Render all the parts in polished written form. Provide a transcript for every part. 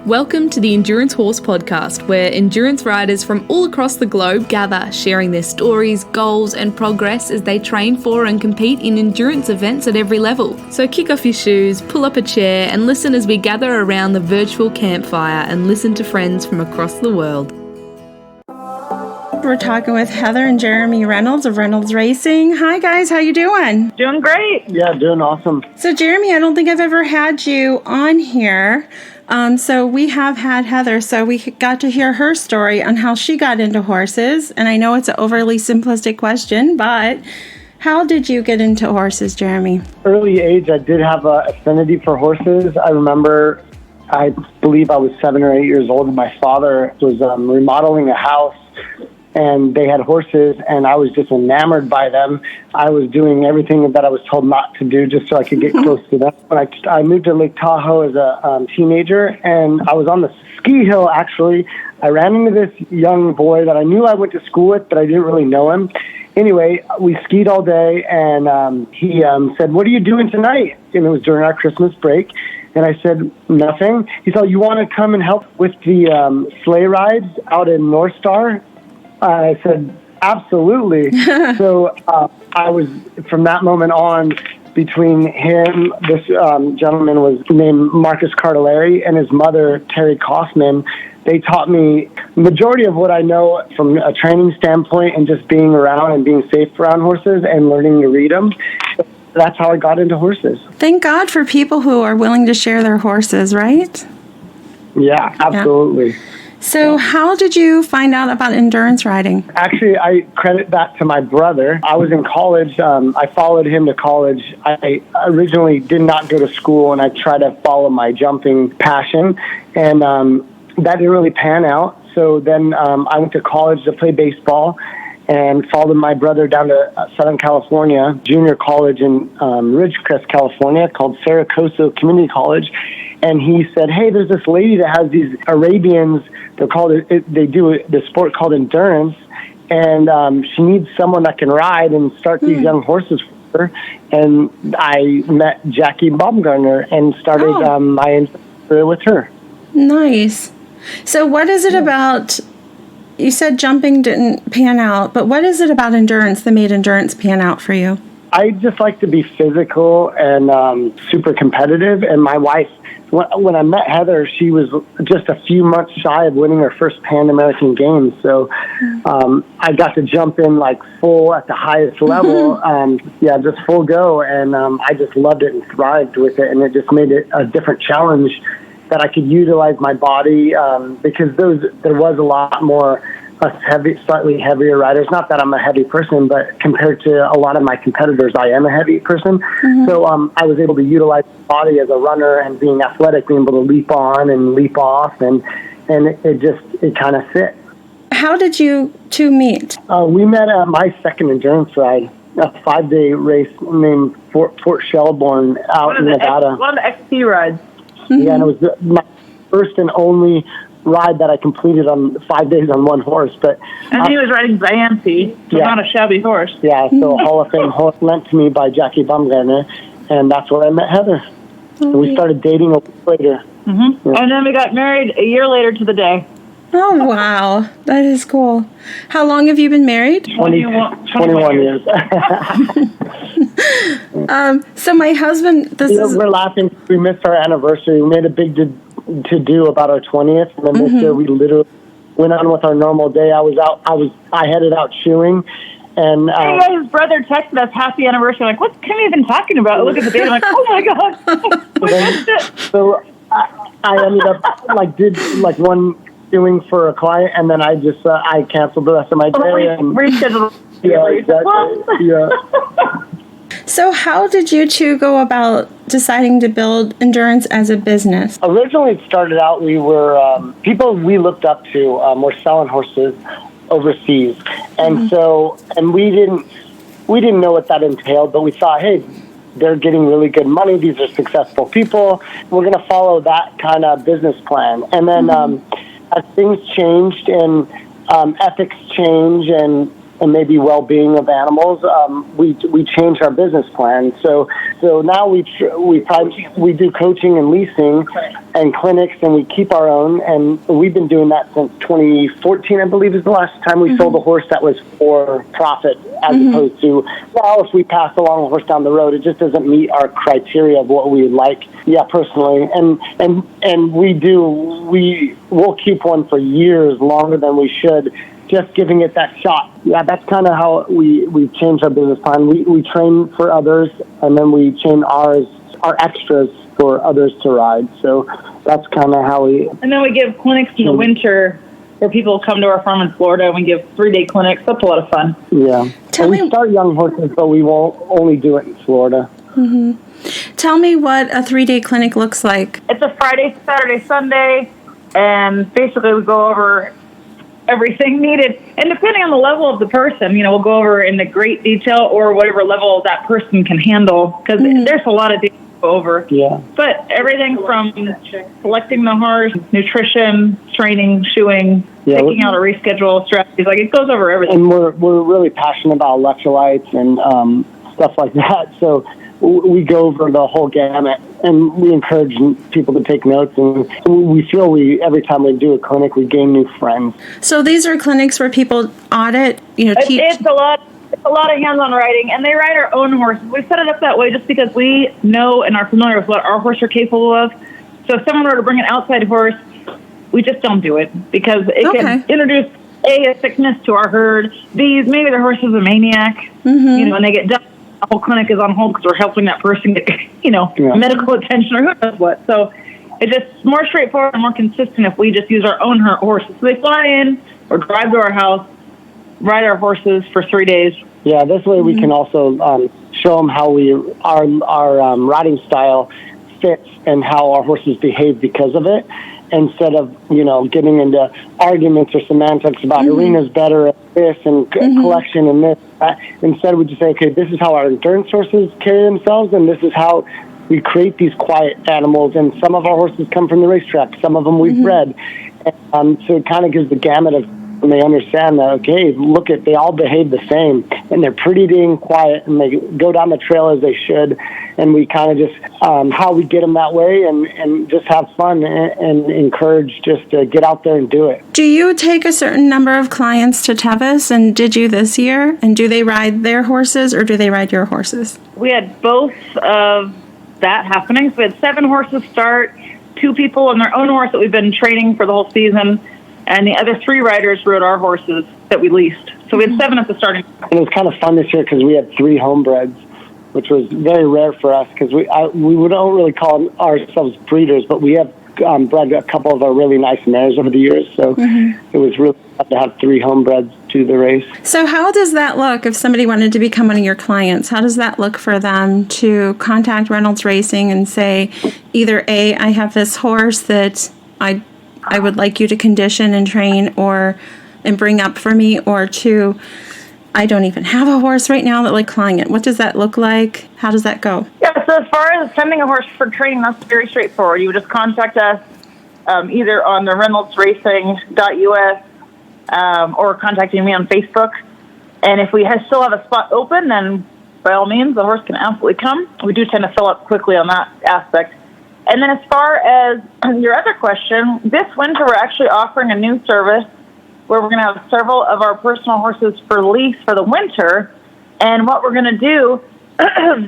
Welcome to the Endurance Horse Podcast, where endurance riders from all across the globe gather, sharing their stories, goals, and progress as they train for and compete in endurance events at every level. So kick off your shoes, pull up a chair, and listen as we gather around the virtual campfire and listen to friends from across the world. We're talking with Heather and Jeremy Reynolds of Reynolds Racing. Hi guys, how you doing? Doing great. Yeah, doing awesome. So Jeremy, I don't think I've ever had you on here. So we have had Heather, so we got to hear her story on how she got into horses. And I know it's an overly simplistic question, but how did you get into horses, Jeremy? Early age, I did have an affinity for horses. I remember, I believe I was 7 or 8 years old, and my father was remodeling a house, and they had horses, and I was just enamored by them. I was doing everything that I was told not to do just so I could get close to them. When I moved to Lake Tahoe as a teenager, and I was on the ski hill, actually. I ran into this young boy that I knew I went to school with, but I didn't really know him. Anyway, we skied all day, and he said, "What are you doing tonight?" And it was during our Christmas break. And I said, "Nothing." He said, "You want to come and help with the sleigh rides out in North Star?" I said, "Absolutely." So I was, from that moment on, between him, this gentleman was named Marcus Cardellari, and his mother, Terry Kaufman. They taught me the majority of what I know from a training standpoint and just being around and being safe around horses and learning to read them. That's how I got into horses. Thank God for people who are willing to share their horses, right? Yeah, absolutely. Yeah. So how did you find out about endurance riding? Actually, I credit that to my brother. I was in college. I followed him to college. I originally did not go to school, and I tried to follow my jumping passion, and that didn't really pan out. So then I went to college to play baseball and followed my brother down to Southern California, junior college in Ridgecrest, California, called Saracoso Community College. And he said, "Hey, there's this lady that has these Arabians. They're called. They do the sport called endurance, and she needs someone that can ride and start these young horses for her." And I met Jackie Baumgartner and started my career with her. Nice. So, what is it about? You said jumping didn't pan out, but what is it about endurance that made endurance pan out for you? I just like to be physical and super competitive. And my wife, when I met Heather, she was just a few months shy of winning her first Pan American Games. So I got to jump in like full at the highest level, just full go. And I just loved it and thrived with it. And it just made it a different challenge that I could utilize my body because there was a lot more slightly heavier riders. Not that I'm a heavy person, but compared to a lot of my competitors, I am a heavy person. Mm-hmm. So I was able to utilize my body as a runner and being athletic, being able to leap on and leap off, and it kind of fit. How did you two meet? We met at my second endurance ride, a 5-day race named Fort Shelbourne out in Nevada. One of the XP rides. Mm-hmm. Yeah, and it was my first and only ride that I completed on 5 days on one horse. And he was riding Dianthi, so not a shabby horse. Yeah, so Hall of Fame horse lent to me by Jackie Baumgartner, and that's where I met Heather. And we started dating a week later. Mm-hmm. Yeah. And then we got married a year later to the day. Oh, wow. That is cool. How long have you been married? 21 years. So my husband... We're laughing. We missed our anniversary. We made a big to-do about our 20th. And then this year we literally went on with our normal day. I headed out shoeing. And his brother texted us happy anniversary. Like, what's Kim even talking about? Look at the date. I'm like, oh my God. So I ended up did one doing for a client, and then I just I canceled the rest of my day and rescheduled. Yeah, exactly. Yeah. So how did you two go about deciding to build endurance as a business? Originally, it started out, we were people we looked up to were selling horses overseas, and so we didn't know what that entailed, but we thought, hey, they're getting really good money. These are successful people. We're going to follow that kind of business plan. And then as things changed and ethics change and maybe well-being of animals, we changed our business plan. So now we do coaching and leasing, and clinics, and we keep our own. And we've been doing that since 2014, I believe, is the last time we sold a horse that was for profit, as opposed to, well, if we pass along a horse down the road, it just doesn't meet our criteria of what we would like. Yeah, personally, and we'll keep one for years longer than we should, just giving it that shot. Yeah, that's kind of how we've changed our business plan. We train for others, and then we train our extras for others to ride. So that's kind of how we... And then we give clinics in the winter where people come to our farm in Florida, and we give 3-day clinics. That's a lot of fun. Yeah. We start young horses, but we won't only do it in Florida. Mm-hmm. Tell me what a 3-day clinic looks like. It's a Friday, Saturday, Sunday, and basically we go over everything needed. And depending on the level of the person, we'll go over into great detail or whatever level that person can handle, because there's a lot of detail to go over. Yeah. But everything from selecting the horse, nutrition, training, shoeing, picking out a reschedule, strategies, it goes over everything. And we're really passionate about electrolytes and stuff like that. So we go over the whole gamut, and we encourage people to take notes. And we feel every time we do a clinic, we gain new friends. So these are clinics where people audit, teach. It's a lot of hands-on riding, and they ride our own horses. We set it up that way just because we know and are familiar with what our horses are capable of. So if someone were to bring an outside horse, we just don't do it because it can introduce a sickness to our herd. Maybe their horse is a maniac, and they get done. The whole clinic is on hold because we're helping that person get, medical attention or who knows what. So it's just more straightforward and more consistent if we just use our own horses. So they fly in or drive to our house, ride our horses for 3 days. Yeah, this way we can also show them how our riding style fits and how our horses behave because of it, instead of, getting into arguments or semantics about arena's better at this and collection and this. Instead, we just say, okay, this is how our endurance horses carry themselves, and this is how we create these quiet animals. And some of our horses come from the racetrack. Some of them we've bred. So it kind of gives the gamut of, and they understand that, okay, they all behave the same, and they're pretty dang quiet, and they go down the trail as they should. And we kind of just, how we get them that way and just have fun and encourage just to get out there and do it. Do you take a certain number of clients to Tevis, and did you this year? And do they ride their horses or do they ride your horses? We had both of that happening. So we had 7 horses start, 2 people on their own horse that we've been training for the whole season, and the other 3 riders rode our horses that we leased. So we had 7 at the starting. And it was kind of fun this year because we had 3 homebreds, which was very rare for us because we don't really call ourselves breeders, but we have bred a couple of our really nice mares over the years. So it was really fun to have 3 homebreds do the race. So how does that look if somebody wanted to become one of your clients? How does that look for them to contact Reynolds Racing and say, either A, I have this horse that I would like you to condition and train and bring up for me, or 2, I don't even have a horse right now that client. What does that look like? How does that go? Yeah, so as far as sending a horse for training, that's very straightforward. You would just contact us either on the reynoldsracing.us or contacting me on Facebook. And if we still have a spot open, then by all means, the horse can absolutely come. We do tend to fill up quickly on that aspect. And then as far as your other question, this winter we're actually offering a new service where we're going to have several of our personal horses for lease for the winter. And what we're going to do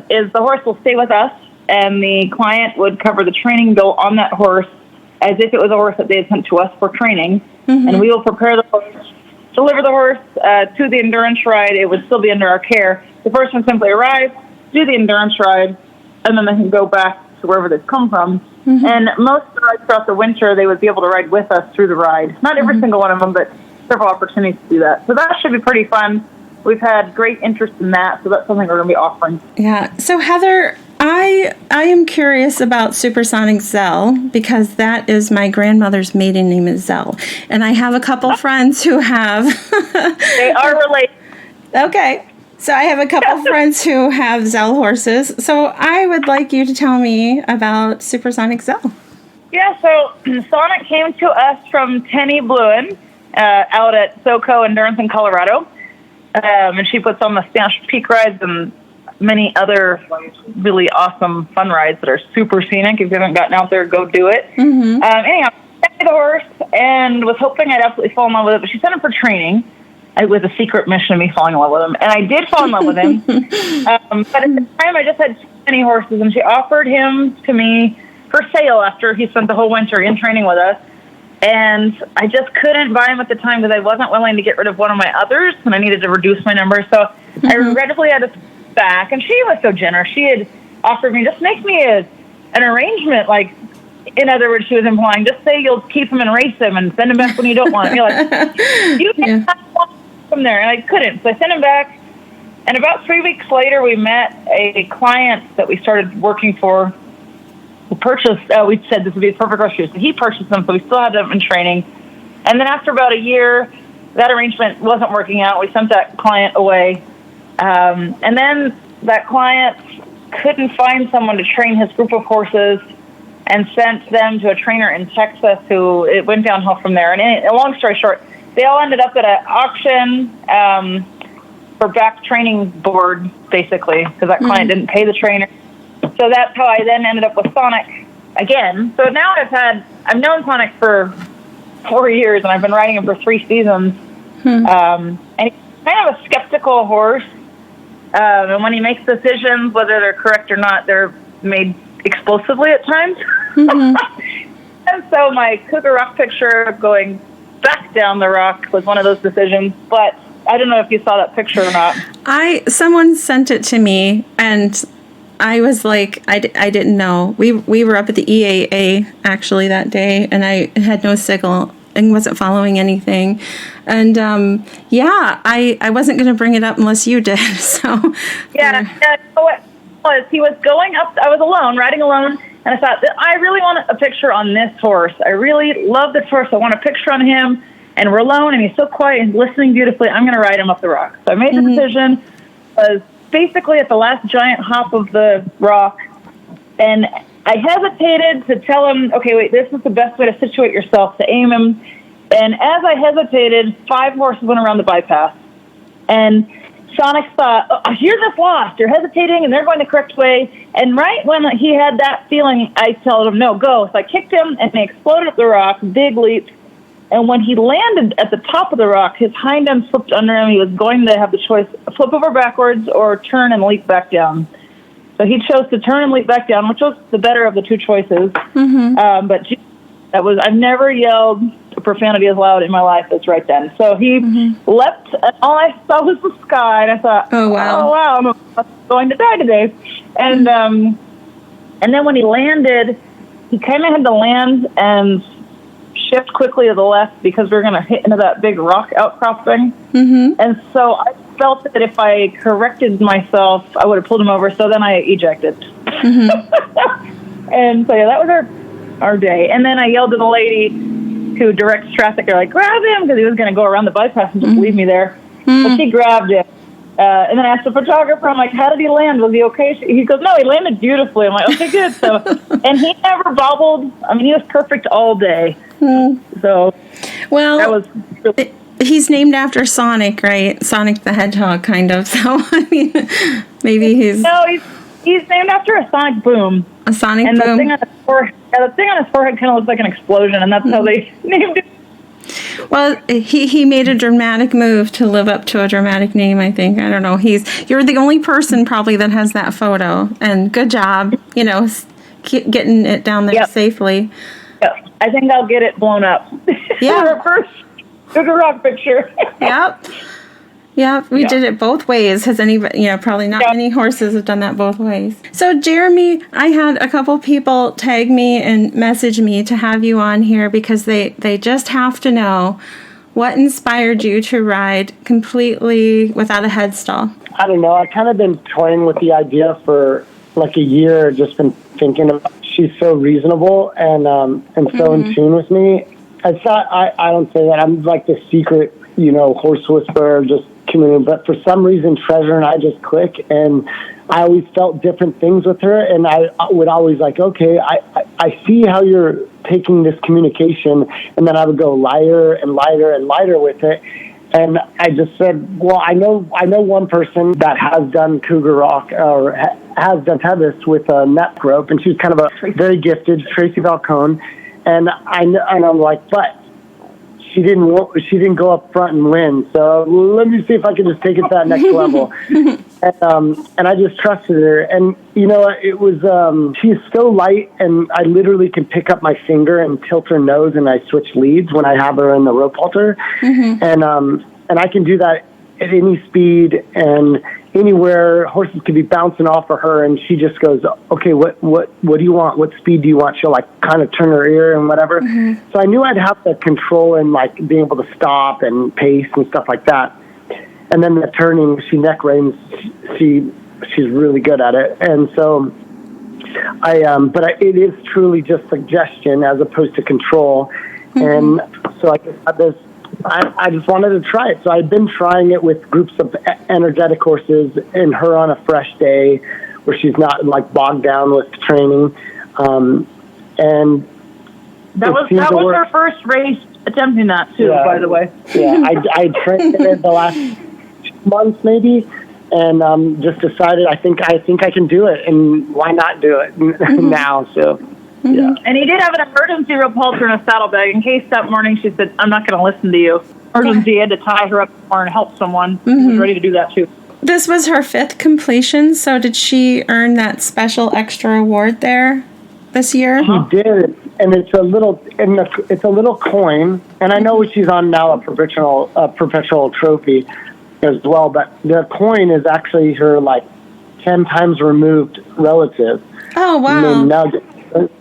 is the horse will stay with us, and the client would cover the training bill on that horse as if it was a horse that they had sent to us for training. And we will prepare the horse, deliver the horse to the endurance ride. It would still be under our care. The person simply arrives, do the endurance ride, and then they can go back to wherever they've come from. And most of the rides throughout the winter, they would be able to ride with us through the ride. Not every single one of them, but several opportunities to do that. So that should be pretty fun. We've had great interest in that, so that's something we're going to be offering. Yeah. So Heather, I am curious about Super Sonic Zell because that is my grandmother's maiden name is Zell, and I have a couple friends who have. They are related. Okay. So I have a couple friends who have Zell horses. So I would like you to tell me about Super Sonic Zell. Yeah, so Sonic came to us from Tenny Bluen out at SoCo Endurance in Colorado. And she puts on the Spanish Peak rides, and many other really awesome fun rides that are super scenic. If you haven't gotten out there, go do it. Mm-hmm. Anyhow, I got the horse and was hoping I'd absolutely fall in love with it, but she sent him for training. It was a secret mission of me falling in love with him, and I did fall in love with him. But at the time, I just had too many horses, and she offered him to me for sale after he spent the whole winter in training with us. And I just couldn't buy him at the time because I wasn't willing to get rid of one of my others, and I needed to reduce my number. So I regrettably had to back, and she was so generous. She had offered me, just make me an arrangement, like, in other words, she was implying, just say you'll keep him and race him and send him back when you don't want him. You're like, you can't want him from there. And I couldn't. So I sent him back. And about 3 weeks later, we met a client that we started working for who purchased, we said this would be the perfect horse shoes. So he purchased them, so we still had them in training. And then after about a year, that arrangement wasn't working out. We sent that client away. And then that client couldn't find someone to train his group of horses and sent them to a trainer in Texas who, it went downhill from there. And long story short, they all ended up at an auction for back training board, basically, because that client didn't pay the trainer. So that's how I then ended up with Sonic again. So now I've known Sonic for 4 years, and I've been riding him for 3 seasons. And he's kind of a skeptical horse. And when he makes decisions, whether they're correct or not, they're made explosively at times. And so my Cougar Rock picture of going back down the rock was one of those decisions. But I don't know if you saw that picture or not. Someone sent it to me, and I was like, I didn't know. We were up at the EAA actually that day, and I had no signal and wasn't following anything. And I wasn't going to bring it up unless you did. So yeah. What was he was going up? I was alone, riding alone, and I thought, I really want a picture on this horse. I really love this horse. I want a picture on him. And we're alone, and he's so quiet and listening beautifully. I'm going to ride him up the rock. So I made the decision. Was basically at the last giant hop of the rock, and I hesitated to tell him, okay, wait, this is the best way to situate yourself, to aim him. And as I hesitated, 5 horses went around the bypass. And Sonic thought, oh, you're just lost. You're hesitating, and they're going the correct way. And right when he had that feeling, I told him, no, go. So I kicked him, and he exploded up the rock, big leap. And when he landed at the top of the rock, his hind end slipped under him. He was going to have the choice, flip over backwards or turn and leap back down. So he chose to turn and leap back down, which was the better of the 2 choices. But I've never yelled a profanity as loud in my life as right then. So he leapt, and all I saw was the sky, and I thought, oh wow, I'm going to die today. And then when he landed, he kind of had to land and shift quickly to the left because we were going to hit into that big rock outcropping. And so I felt that if I corrected myself, I would have pulled him over. So then I ejected. And so, yeah, that was our day. And then I yelled to the lady who directs traffic. They're like, grab him, because he was going to go around the bypass and just leave me there. So she grabbed him. And then I asked the photographer, I'm like, how did he land? Was he okay? He goes, no, he landed beautifully. I'm like, okay, good. So, and he never bobbled. I mean, he was perfect all day. So, well, that was really... He's named after Sonic, right? Sonic the Hedgehog, kind of. So, I mean, maybe he's... No, he's named after a sonic boom. A sonic boom? And the thing on his forehead kind of looks like an explosion, and that's how they named it. Well, he made a dramatic move to live up to a dramatic name, I think. I don't know. You're the only person probably that has that photo, and good job, getting it down there safely. Yep. I think I'll get it blown up. Yeah. For our first Cougar Rock picture. Yep. Yeah, we did it both ways. Has anybody, probably not many horses have done that both ways. So, Jeremy, I had a couple people tag me and message me to have you on here because they just have to know what inspired you to ride completely without a headstall. I don't know. I've kind of been toying with the idea for like a year, just been thinking about she's so reasonable and so in tune with me. It's not, I don't say that. I'm like the secret, horse whisperer, just community, but for some reason Treasure and I just click, and I always felt different things with her, and I would always like, okay, I see how you're taking this communication, and then I would go lighter and lighter and lighter with it, And I just said, well, I know one person that has done Cougar Rock or has done Tevis with a net rope, and she's kind of a very gifted, Tracy Falcone. And I'm like, but she didn't go up front and win. So let me see if I can just take it to that next level. And I just trusted her. And, it was, she's so light, and I literally can pick up my finger and tilt her nose, and I switch leads when I have her in the rope halter. And I can do that at any speed and anywhere. Horses could be bouncing off of her, and she just goes, okay, what do you want? What speed do you want? She'll kind of turn her ear and whatever. So I knew I'd have the control and being able to stop and pace and stuff like that. And then the turning, she neck reins, she's really good at it. And so it is truly just suggestion as opposed to control. And so I just had this, I just wanted to try it. So I've been trying it with groups of energetic horses and her on a fresh day where she's not bogged down with training. And that was her first race attempting that too, by the way. Yeah, I trained it the last 2 months maybe, and just decided I think I can do it, and why not do it now? So. Yeah. And he did have an emergency rope halter and a saddlebag in case that morning she said, I'm not going to listen to you. Emergency, he had to tie her up more and help someone. He was ready to do that too. This was her 5th completion, so did she earn that special extra award there this year? She did, and it's a little coin, and I know she's on now a perpetual trophy as well, but the coin is actually her 10 times removed relative. Oh, wow. And now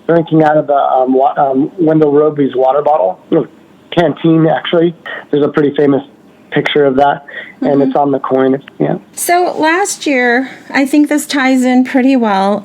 drinking out of the Wendell Roby's water bottle, canteen actually. There's a pretty famous picture of that, and it's on the coin. Yeah. So last year, I think this ties in pretty well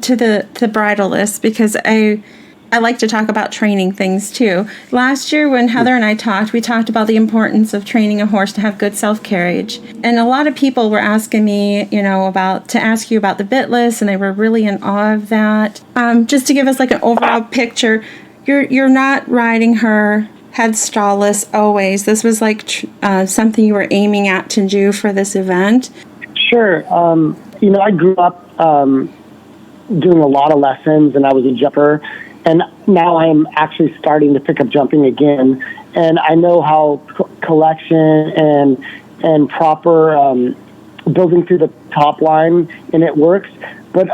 to the bridle list, because I like to talk about training things too. Last year when Heather and I talked, we talked about the importance of training a horse to have good self-carriage. And a lot of people were asking me, to ask you about the bit list, and they were really in awe of that. Just to give us an overall picture, you're not riding her head stallless always. This was something you were aiming at to do for this event. Sure. I grew up doing a lot of lessons, and I was a jumper. And now I'm actually starting to pick up jumping again. And I know how collection and proper building through the top line, and it works. But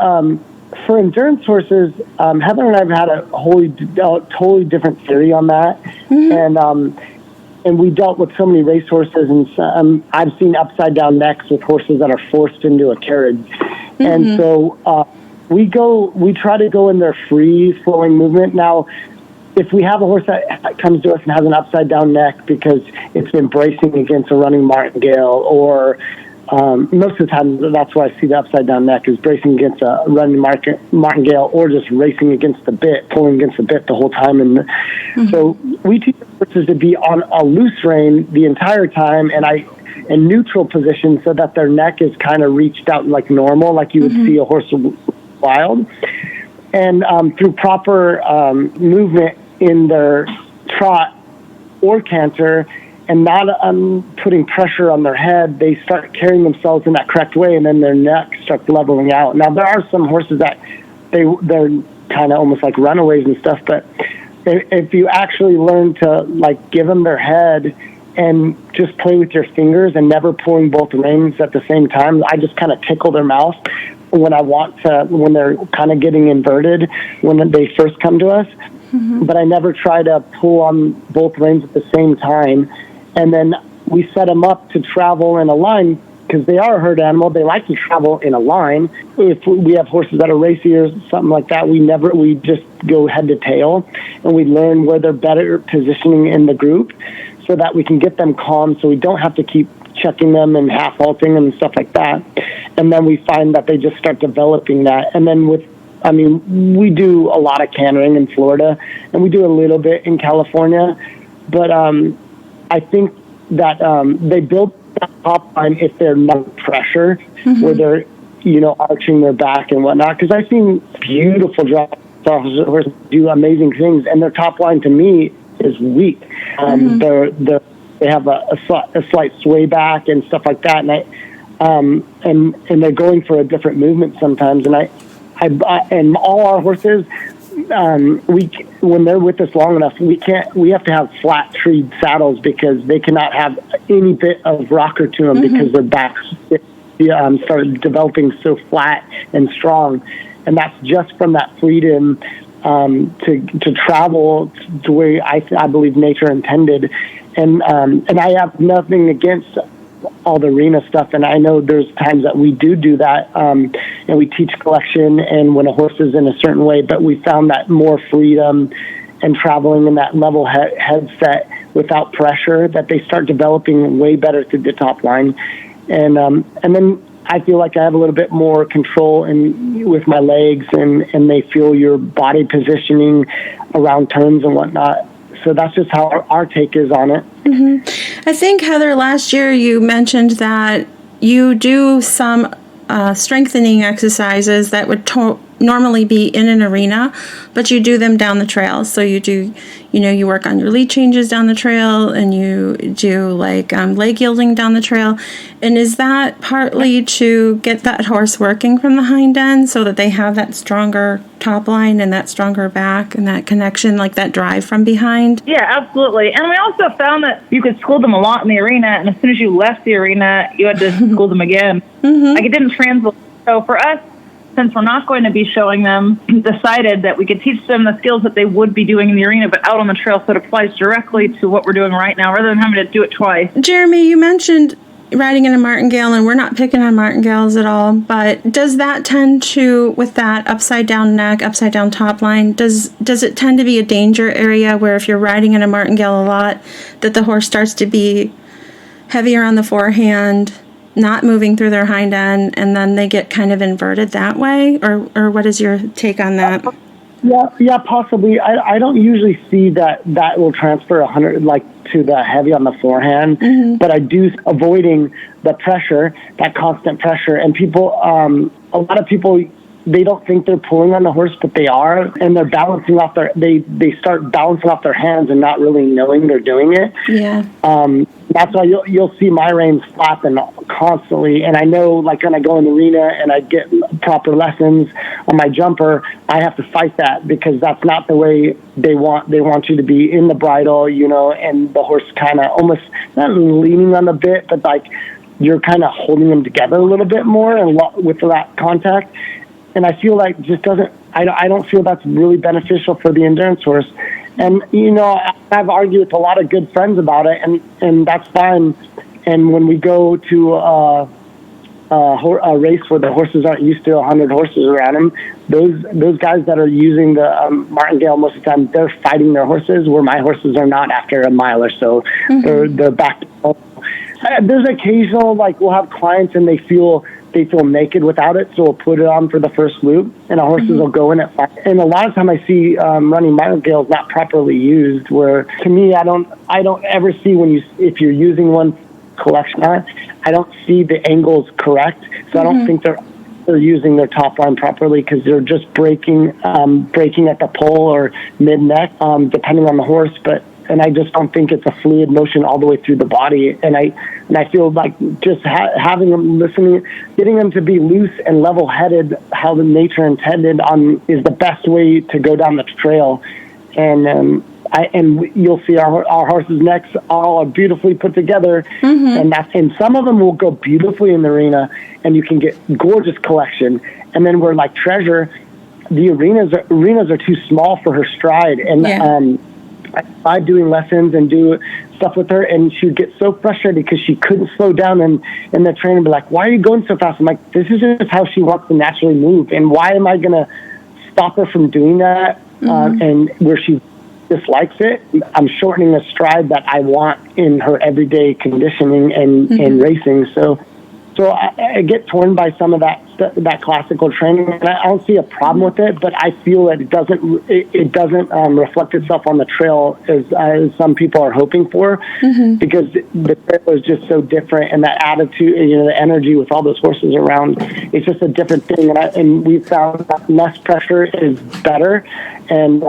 for endurance horses, Heather and I have had a totally different theory on that. And we dealt with so many race horses, and I've seen upside down necks with horses that are forced into a carriage. And so we try to go in their free flowing movement. Now, if we have a horse that comes to us and has an upside down neck because it's been bracing against a running martingale, or most of the time that's why I see the upside down neck is bracing against a running martingale, or just racing against the bit, pulling against the bit the whole time. And so we teach horses to be on a loose rein the entire time, and in neutral position, so that their neck is kind of reached out like normal, like you would see a horse wild. And through proper movement in their trot or canter, and not putting pressure on their head, they start carrying themselves in that correct way, and then their neck starts leveling out. Now, there are some horses that they're kind of almost like runaways and stuff, but if you actually learn to give them their head and just play with your fingers and never pulling both reins at the same time, I just kind of tickle their mouth when they're kind of getting inverted when they first come to us. But I never try to pull on both reins at the same time. And then we set them up to travel in a line, because they are a herd animal. They like to travel in a line. If we have horses that are racy or something like that, we just go head to tail, and we learn where they're better positioning in the group, so that we can get them calm, so we don't have to keep checking them and half halting them and stuff like that. And then we find that they just start developing that. And then we do a lot of cantering in Florida, and we do a little bit in California. But I think that they build that top line if they're not pressure, where they're, arching their back and whatnot. Because I've seen beautiful drop horses do amazing things, and their top line to me is weak. They're they have a slight sway back and stuff like that. And and they're going for a different movement sometimes. And and all our horses, when they're with us long enough, we have to have flat treed saddles because they cannot have any bit of rocker to them because their backs start developing so flat and strong. And that's just from that freedom to travel to where I believe nature intended. And I have nothing against all the arena stuff, and I know there's times that we do that, and we teach collection and when a horse is in a certain way, but we found that more freedom and traveling in that level headset without pressure, that they start developing way better through the top line. And then I feel like I have a little bit more control with my legs, and they feel your body positioning around turns and whatnot. So that's just how our take is on it. I think, Heather, last year you mentioned that you do some strengthening exercises that would normally be in an arena, but you do them down the trail. So you do, you work on your lead changes down the trail, and you do like leg yielding down the trail. And is that partly to get that horse working from the hind end so that they have that stronger top line and that stronger back and that connection, like that drive from behind? Yeah, absolutely. And we also found that you could school them a lot in the arena, and as soon as you left the arena, you had to school them again. Like, it didn't translate. So for us, since we're not going to be showing them, decided that we could teach them the skills that they would be doing in the arena, but out on the trail, so it applies directly to what we're doing right now, rather than having to do it twice. Jeremy, you mentioned riding in a martingale, and we're not picking on martingales at all, but does that tend to, with that upside down neck, upside down top line, does it tend to be a danger area where if you're riding in a martingale a lot, that the horse starts to be heavier on the forehand, not moving through their hind end, and then they get kind of inverted that way? Or what is your take on that? Yeah, possibly. I don't usually see that will transfer 100 to the heavy on the forehand, but I do avoiding the pressure, that constant pressure. And people, a lot of people, they don't think they're pulling on the horse, but they are, and they're balancing off they start balancing off their hands and not really knowing they're doing it. Yeah. That's why you'll see my reins flapping constantly. And I know, like, when I go in the arena and I get proper lessons on my jumper, I have to fight that because that's not the way they want you to be in the bridle, and the horse kind of almost not leaning on the bit, but like you're kind of holding them together a little bit more and with that contact. And I feel like I don't feel that's really beneficial for the endurance horse. And, I've argued with a lot of good friends about it, and that's fine. And when we go to a race where the horses aren't used to 100 horses around them, those guys that are using the martingale most of the time, they're fighting their horses, where my horses are not after a mile or so. They're back. There's occasional, we'll have clients and they feel naked without it, so we'll put it on for the first loop, and our horses will go in at 5. And a lot of time I see running martingales not properly used, where to me I don't ever see if you're using one collection on it, I don't see the angles correct, so I don't think they're using their top line properly, because they're just breaking at the pole or mid neck, depending on the horse. And I just don't think it's a fluid motion all the way through the body. And I feel like just having them listening, getting them to be loose and level-headed, how the nature intended is the best way to go down the trail. And you'll see our horses' necks all are beautifully put together, and some of them will go beautifully in the arena, and you can get gorgeous collection. And then we're like Treasure, the arenas are too small for her stride, and I tried doing lessons and do stuff with her, and she'd get so frustrated because she couldn't slow down, and the trainer would be like, "Why are you going so fast?" I'm like, "This is just how she wants to naturally move, and why am I going to stop her from doing that?" And where she dislikes it, I'm shortening a stride that I want in her everyday conditioning and racing. So I get torn by some of that classical training, and I don't see a problem with it, but I feel that it doesn't reflect itself on the trail as some people are hoping for, because the trail is just so different, and that attitude, the energy with all those horses around, it's just a different thing. And we found that less pressure is better, and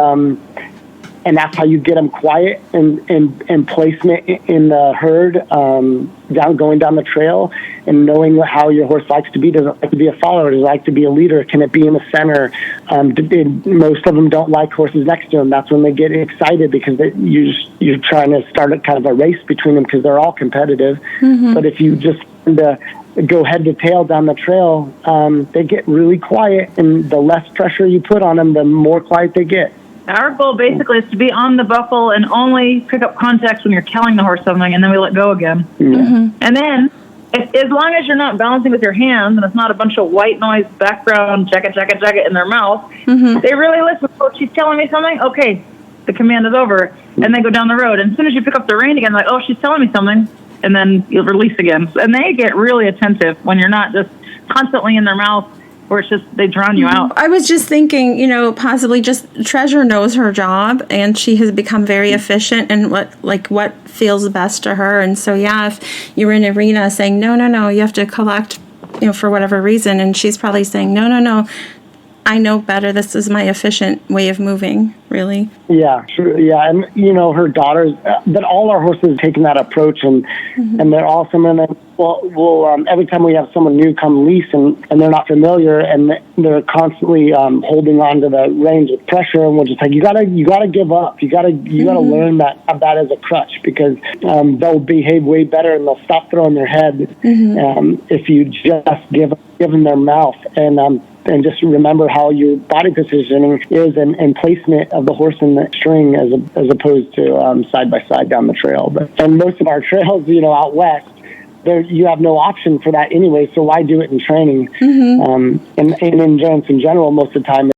and that's how you get them quiet and placement in the herd, going down the trail, and knowing how your horse likes to be. Does it like to be a follower? Does it like to be a leader? Can it be in the center? Most of them don't like horses next to them. That's when they get excited, because you're trying to start a kind of a race between them, because they're all competitive. But if you just go head to tail down the trail, they get really quiet, and the less pressure you put on them, the more quiet they get. Our goal basically is to be on the buckle and only pick up context when you're telling the horse something, and then we let go again. And then, as long as you're not balancing with your hands and it's not a bunch of white noise background, jacket in their mouth, they really listen. Oh, she's telling me something? Okay, the command is over. And they go down the road. And as soon as you pick up the rein again, like, oh, she's telling me something, and then you'll release again. And they get really attentive when you're not just constantly in their mouth, or it's just they drown you out. I was just thinking, possibly just Treasure knows her job, and she has become very efficient in what feels best to her. And so, if you're in an arena saying, no, you have to collect, for whatever reason, and she's probably saying, no, I know better. This is my efficient way of moving, really. Yeah, sure. Yeah, and her daughters, but all our horses have taken that approach, and they're awesome. And then we'll every time we have someone new come lease and they're not familiar, and they're constantly holding on to the reins with pressure, and we're just like, you gotta give up. You gotta learn that as a crutch, because they'll behave way better and they'll stop throwing their head if you just give them their mouth. And just remember how your body positioning is and placement of the horse in the string as opposed to side by side down the trail. But and most of our trails, out west, you have no option for that anyway. So why do it in training? And in endurance in general, most of the time